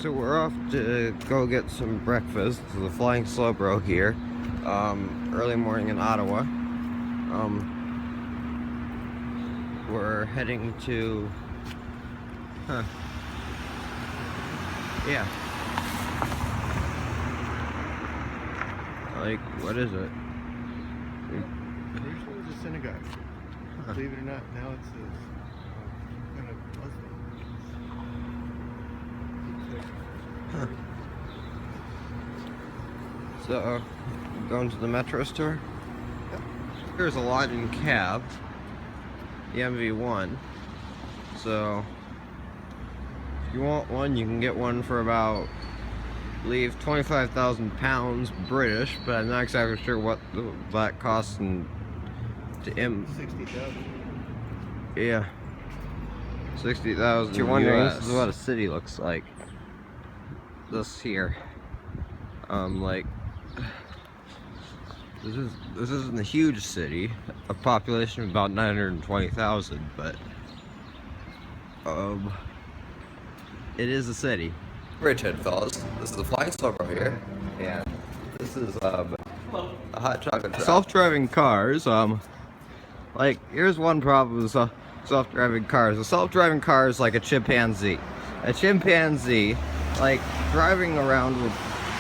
So we're off to go get some breakfast. This is the Flying Slowbro here. Early morning in Ottawa. We're heading to... Yeah. Like, what is it? Originally it was a synagogue. Believe it or not, now it's a kind of Muslim. So, going to the metro store? Yep. There's a lot in cab. The MV1. So, if you want one, you can get one for about, I believe, 25,000 pounds British, but I'm not exactly sure what that costs in to 60,000. Yeah. 60,000. You're wondering, this is what a city looks like. This here. Like, this isn't a huge city, a population of about 920,000, but it is a city. Richard, fellas. This is the Flying Slowbro here, and this is a hot chocolate trap. Self-driving cars. Like, here's one problem with self-driving cars. A self-driving car is like a chimpanzee. A chimpanzee, like driving around with,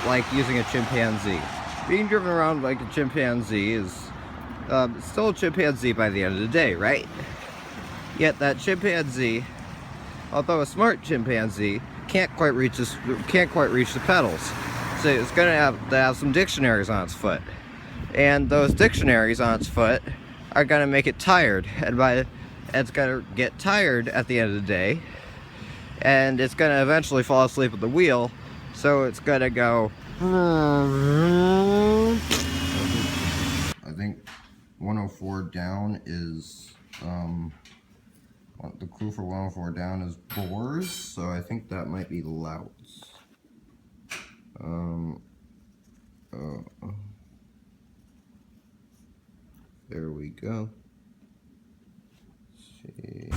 like using a chimpanzee. Being driven around like a chimpanzee is still a chimpanzee by the end of the day, right? Yet that chimpanzee, although a smart chimpanzee, can't quite reach the pedals. So it's gonna have to have some dictionaries on its foot, and those dictionaries on its foot are gonna make it tired, and it's gonna get tired at the end of the day, and it's gonna eventually fall asleep at the wheel. So it's gonna go. I think 104 down is the clue for 104 down is boars, so I think that might be louts. There we go. Let's see.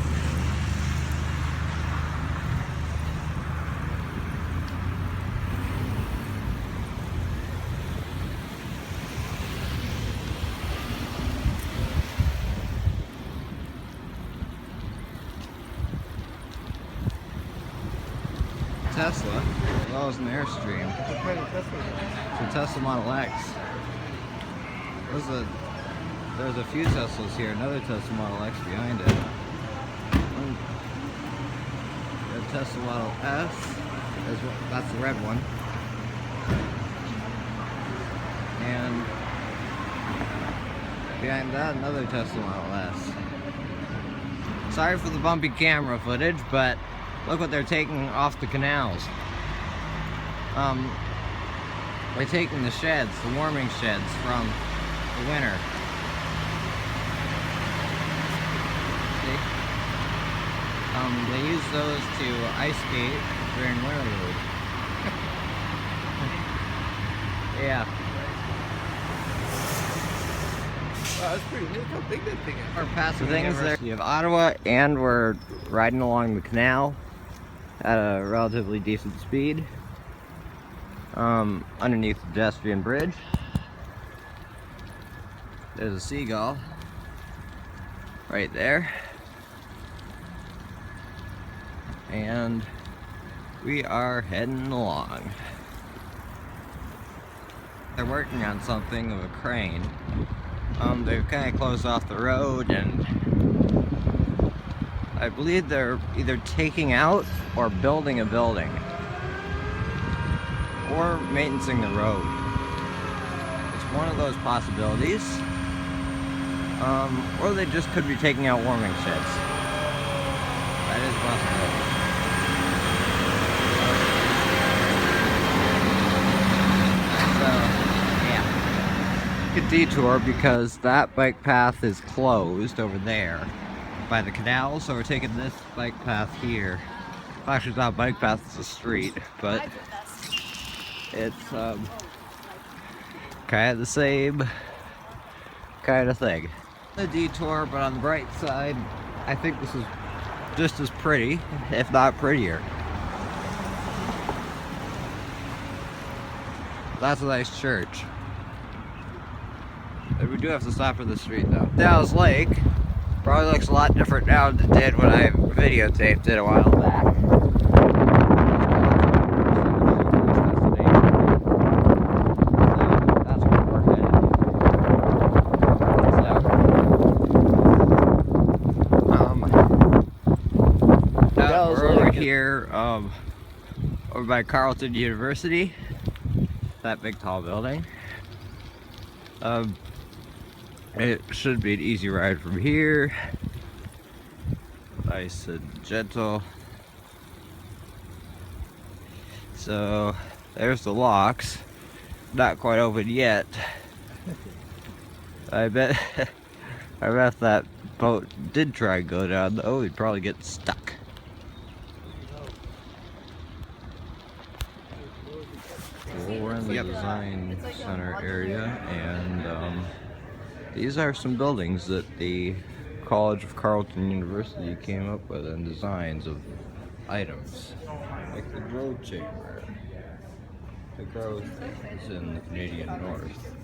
Tesla, as well as an Airstream. What kind of Tesla? It's a Tesla Model X. There's a few Teslas here, another Tesla Model X behind it. A Tesla Model S, that's the red one. And behind that, another Tesla Model S. Sorry for the bumpy camera footage, but look what they're taking off the canals. They're taking the sheds, the warming sheds from the winter. See? They use those to ice skate during winter. Yeah. Wow, that's pretty neat. Look how big that thing is. Our passing things there. You have Ottawa, and we're riding along the canal at a relatively decent speed. Underneath the pedestrian bridge. There's a seagull right there. And we are heading along. They're working on something of a crane. They've kind of closed off the road, and I believe they're either taking out or building a building, or maintaining the road. It's one of those possibilities. Or they just could be taking out warming sheds. That is a possibility. So, yeah. A detour because that bike path is closed over there by the canal, so we're taking this bike path here. Well, actually, it's not a bike path, it's a street, but it's kind of the same kind of thing. A detour, but on the bright side, I think this is just as pretty, if not prettier. That's a nice church. And we do have to stop at the street though. Dallas Lake probably looks a lot different now than it did when I videotaped it a while back. That's where we're headed. Now we're over here, over by Carleton University. That big tall building. It should be an easy ride from here. Nice and gentle. So there's the locks. Not quite open yet. I bet if that boat did try and go down though, we'd probably get stuck. Well, we're in the design center area, and these are some buildings that the College of Carleton University came up with and designs of items, like the growth chamber. The growth is in the Canadian North,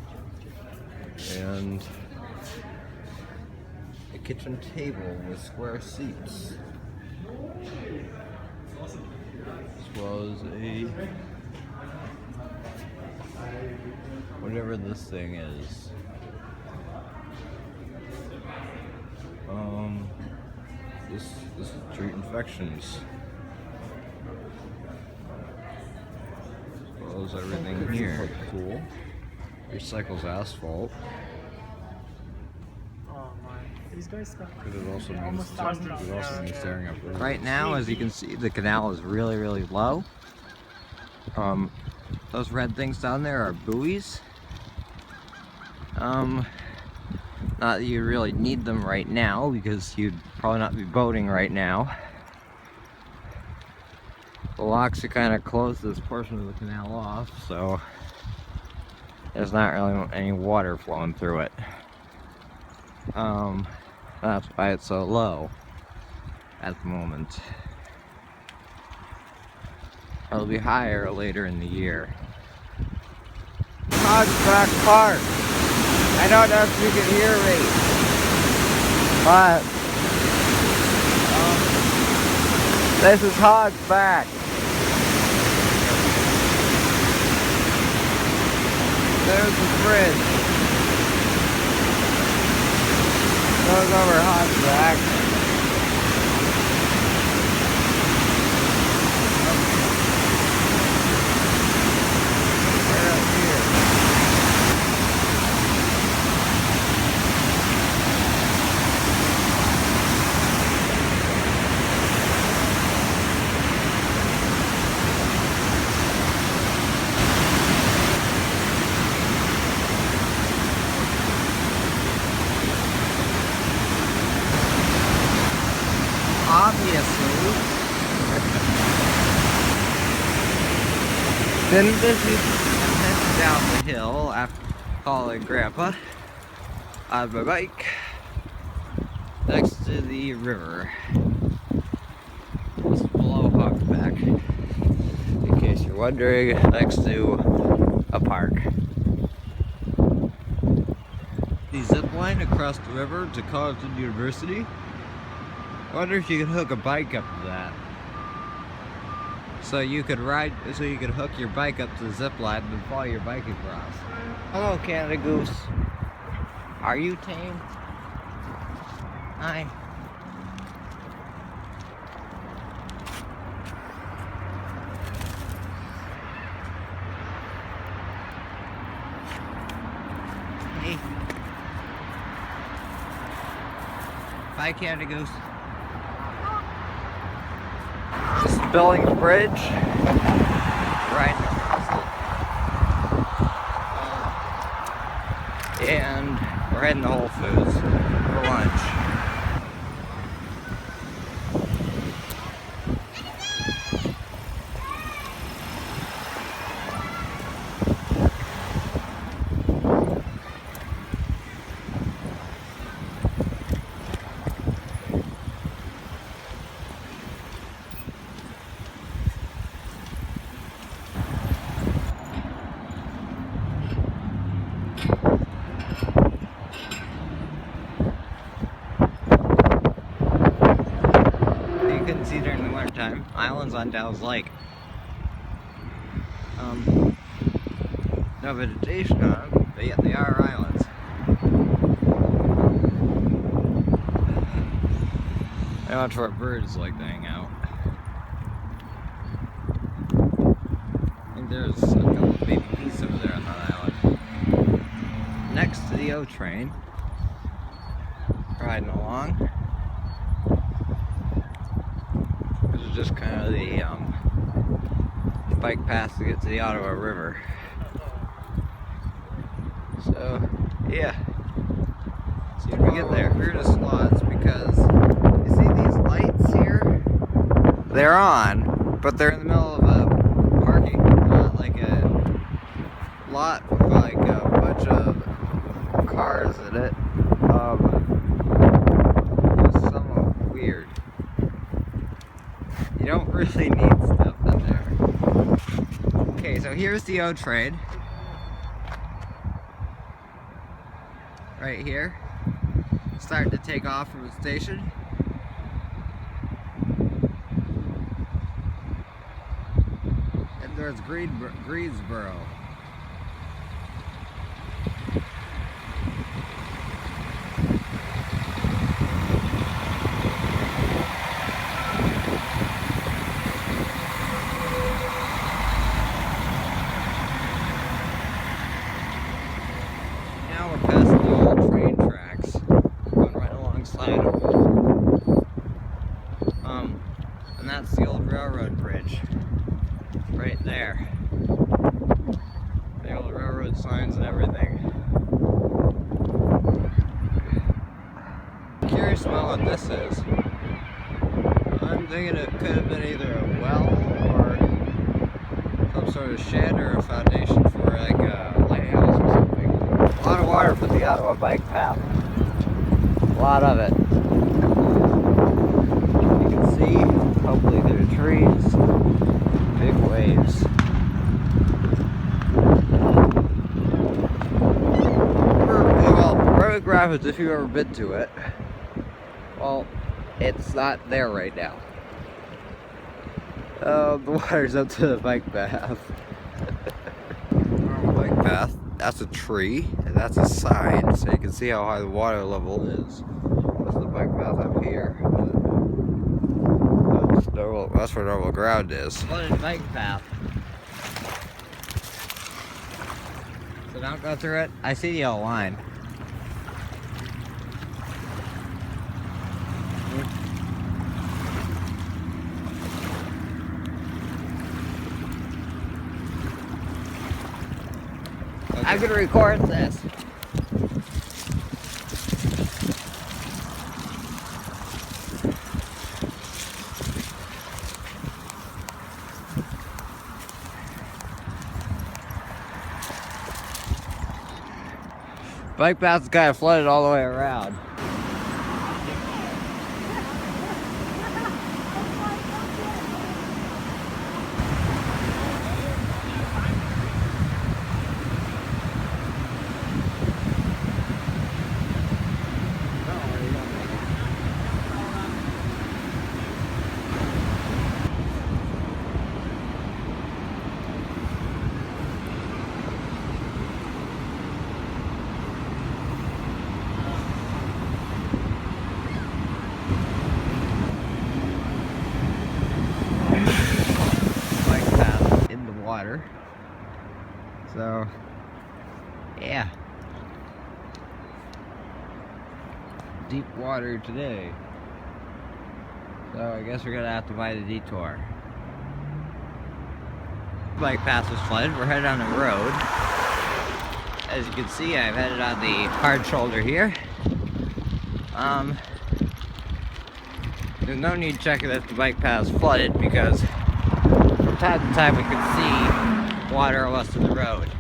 and a kitchen table with square seats, as well as a whatever this thing is. This is to treat infections. As well as everything here. Cool. Recycles asphalt. These guys spent It also means staring up. Right now, as you can see, the canal is really, really low. Those red things down there are buoys. Not that you really need them right now, because you'd probably not be boating right now. The locks are kind of close this portion of the canal off, so there's not really any water flowing through it. That's why it's so low at the moment. It'll be higher later in the year. Hogsback Park. I don't know if you can hear me, but this is Hogsback. There's the bridge. Goes over Hogsback. Obviously. Then this is heading down the hill after calling Grandpa on my bike next to the river. This is below Hogsback, in case you're wondering, next to a park. The zip line across the river to Carleton University. I wonder if you could hook a bike up to that. So you could hook your bike up to the zip line and follow your bike across. Hello, Canada Goose. Are you tame? Hi. Hey. Bye, Canada Goose. This is Billings Bridge. Right across it. And we're heading to Whole Foods for lunch. islands on Dow's Lake. No vegetation on them, but yet they are islands. I watch where birds like to hang out. I think there's a couple of baby geese over there on that island. Next to the O train, riding along. This is just kind of the bike path to get to the Ottawa River. So, yeah. See when we get there. We're to slots because you see these lights here? They're on, but they're in the middle of a parking lot, like a lot with like a bunch of cars in it. It's somewhat weird. You don't really need stuff in there. Okay, so here's the O train. Right here. Starting to take off from the station. And there's Greensboro. Now we're past the old train tracks, going right alongside them. And that's the old railroad bridge, right there. The old railroad signs and everything. Curious about what this is. I'm thinking it could have been either a well or some sort of shed or a foundation for like a lighthouse or something. A lot of water for the Ottawa bike path. A lot of it. You can see, hopefully there are trees, big waves. Well, Road Rapids, if you've ever been to it, well, it's not there right now. The water's up to the bike path. Bike path. That's a tree, and that's a sign, so you can see how high the water level is. That's the bike path up here. That's where normal ground is. Flooded bike path. So don't go through it. I see the yellow line. Okay. I'm gonna record this. Bike path's kind of flooded all the way around. Water. So, yeah. Deep water today. So I guess we're gonna have to buy the detour. Bike path was flooded. We're headed on the road. As you can see, I've headed on the hard shoulder here. There's no need checking if the bike path is flooded because from time to time we can see water west of the road.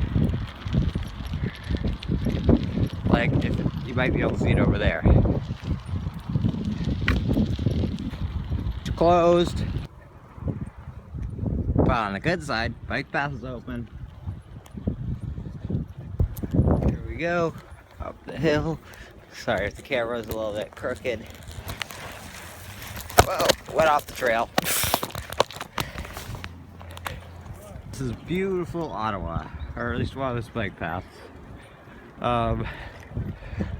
Like, if you might be able to see it over there. It's closed. But on the good side, bike path is open. Here we go, up the hill. Sorry if the camera's a little bit crooked. Whoa, went off the trail. This is beautiful Ottawa, or at least one of its bike paths. I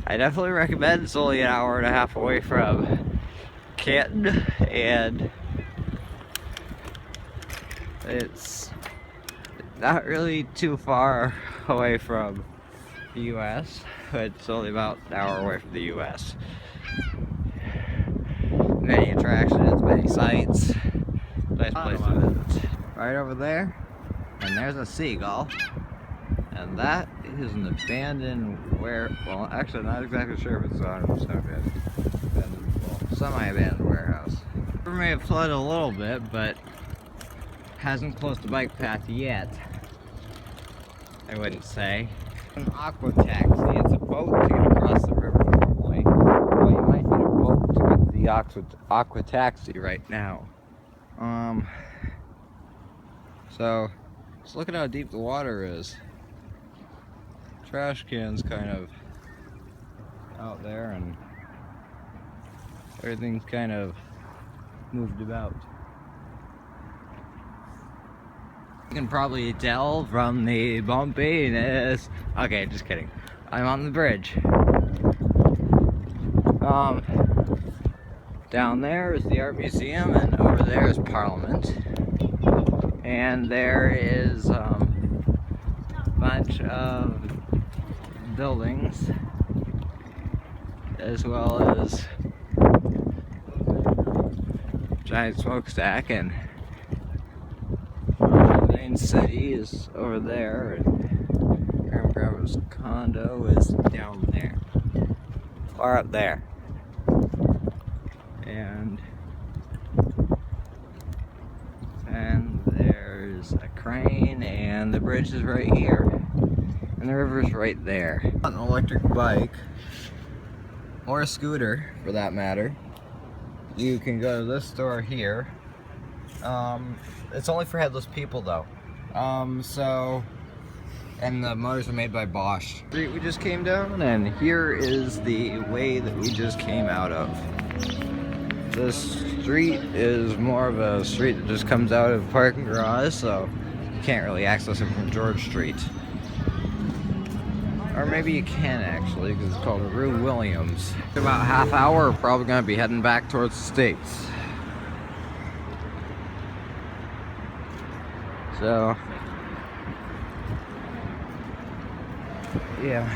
definitely recommend. It's only an hour and a half away from Canton, and it's not really too far away from the US. It's only about an hour away from the US. Many attractions, many sights. Nice place to visit. Right over there, and there's a seagull. And that is an abandoned well, actually, not exactly sure if it's 100% abandoned. Well, semi-abandoned warehouse. It may have flooded a little bit, but hasn't closed the bike path yet. I wouldn't say. An aqua taxi. It's a boat to get across the river normally. Well, you might need a boat to get to the aqua taxi right now. So just look at how deep the water is. Trash cans kind of out there, and everything's kind of moved about. You can probably tell from the bumpiness. Okay, just kidding. I'm on the bridge. Down there is the art museum, and over there is Parliament. And there is a bunch of buildings, as well as giant smokestack, and the main city is over there, and Grandma Grandma's condo is down there, far up there, and there's a crane, and the bridge is right here. And the river's right there. An electric bike, or a scooter for that matter, you can go to this store here. It's only for headless people though. And the motors are made by Bosch. We just came down, and here is the way that we just came out of. This street is more of a street that just comes out of a parking garage, so you can't really access it from George Street. Or maybe you can actually, because it's called Rue Williams. In about a half hour, we're probably going to be heading back towards the States. So, yeah.